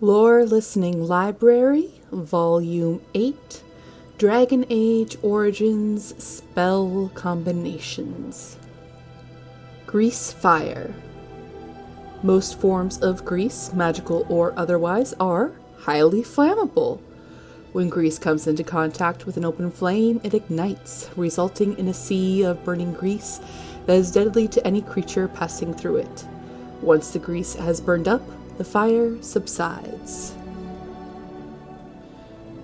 Lore Listening Library, Volume 8, Dragon Age Origins Spell Combinations. Grease Fire. Most forms of grease, magical or otherwise, are highly flammable. When grease comes into contact with an open flame, it ignites, resulting in a sea of burning grease that is deadly to any creature passing through it. Once the grease has burned up, the fire subsides.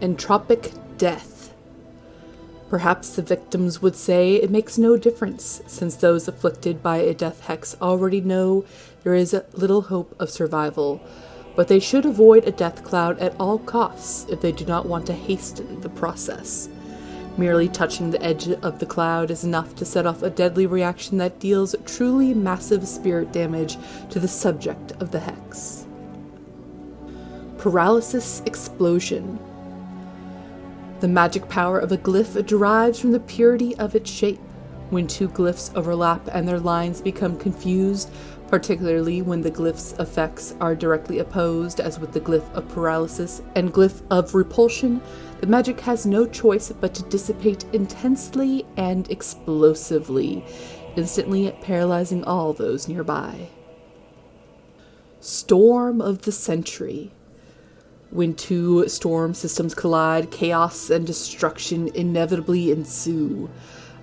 Entropic Death. Perhaps the victims would say it makes no difference, since those afflicted by a death hex already know there is little hope of survival, but they should avoid a death cloud at all costs if they do not want to hasten the process. Merely touching the edge of the cloud is enough to set off a deadly reaction that deals truly massive spirit damage to the subject of the hex. Paralysis Explosion. The magic power of a glyph derives from the purity of its shape. When two glyphs overlap and their lines become confused, particularly when the glyph's effects are directly opposed, as with the glyph of paralysis and glyph of repulsion, the magic has no choice but to dissipate intensely and explosively, instantly paralyzing all those nearby. Storm of the Century. When two storm systems collide, chaos and destruction inevitably ensue.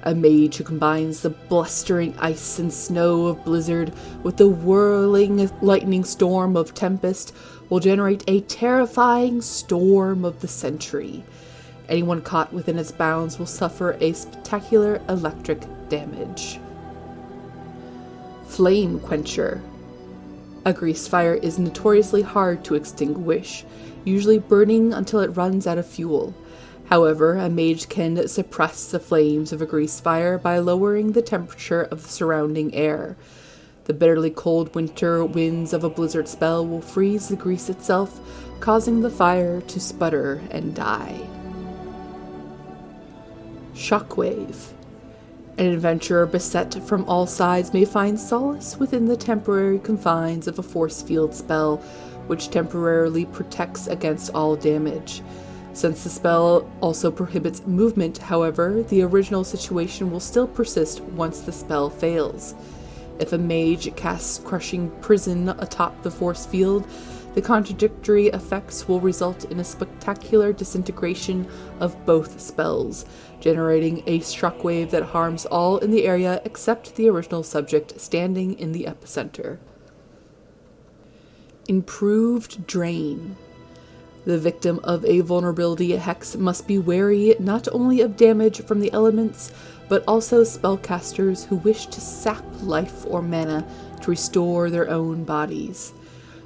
A mage who combines the blustering ice and snow of blizzard with the whirling lightning storm of tempest will generate a terrifying storm of the century. Anyone caught within its bounds will suffer a spectacular electric damage. Flame Quencher. A grease fire is notoriously hard to extinguish, usually burning until it runs out of fuel. However, a mage can suppress the flames of a grease fire by lowering the temperature of the surrounding air. The bitterly cold winter winds of a blizzard spell will freeze the grease itself, causing the fire to sputter and die. Shockwave. An adventurer beset from all sides may find solace within the temporary confines of a force field spell, which temporarily protects against all damage. Since the spell also prohibits movement, however, the original situation will still persist once the spell fails. If a mage casts Crushing Prison atop the force field, the contradictory effects will result in a spectacular disintegration of both spells, generating a shockwave that harms all in the area except the original subject standing in the epicenter. Improved Drain. The victim of a vulnerability hex must be wary not only of damage from the elements, but also spellcasters who wish to sap life or mana to restore their own bodies.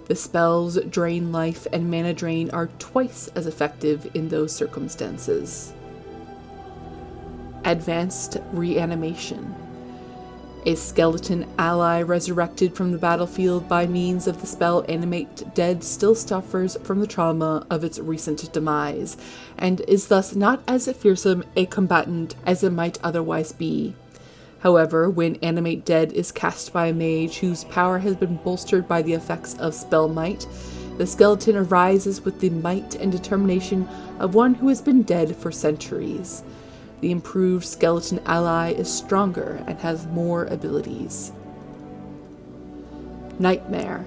The spells Drain Life and Mana Drain are twice as effective in those circumstances. Advanced Reanimation. A skeleton ally resurrected from the battlefield by means of the spell Animate Dead still suffers from the trauma of its recent demise, and is thus not as fearsome a combatant as it might otherwise be. However, when Animate Dead is cast by a mage whose power has been bolstered by the effects of Spell Might, the skeleton arises with the might and determination of one who has been dead for centuries. The improved skeleton ally is stronger and has more abilities. Nightmare.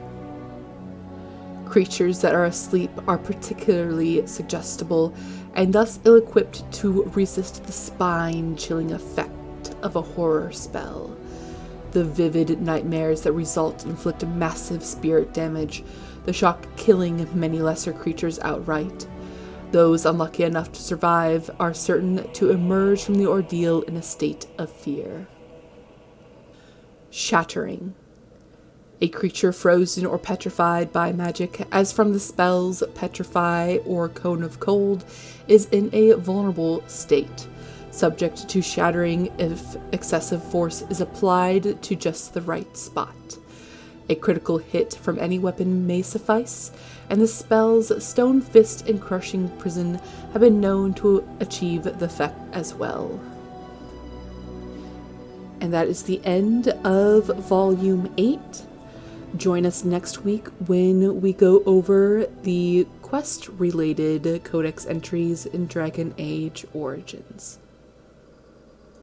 Creatures that are asleep are particularly suggestible and thus ill-equipped to resist the spine-chilling effect of a horror spell. The vivid nightmares that result inflict massive spirit damage, the shock killing many lesser creatures outright. Those unlucky enough to survive are certain to emerge from the ordeal in a state of fear. Shattering. A creature frozen or petrified by magic, as from the spells Petrify or Cone of Cold, is in a vulnerable state, subject to shattering if excessive force is applied to just the right spot. A critical hit from any weapon may suffice, and the spells Stone Fist and Crushing Prison have been known to achieve the effect as well. And that is the end of Volume 8. Join us next week when we go over the quest-related codex entries in Dragon Age Origins.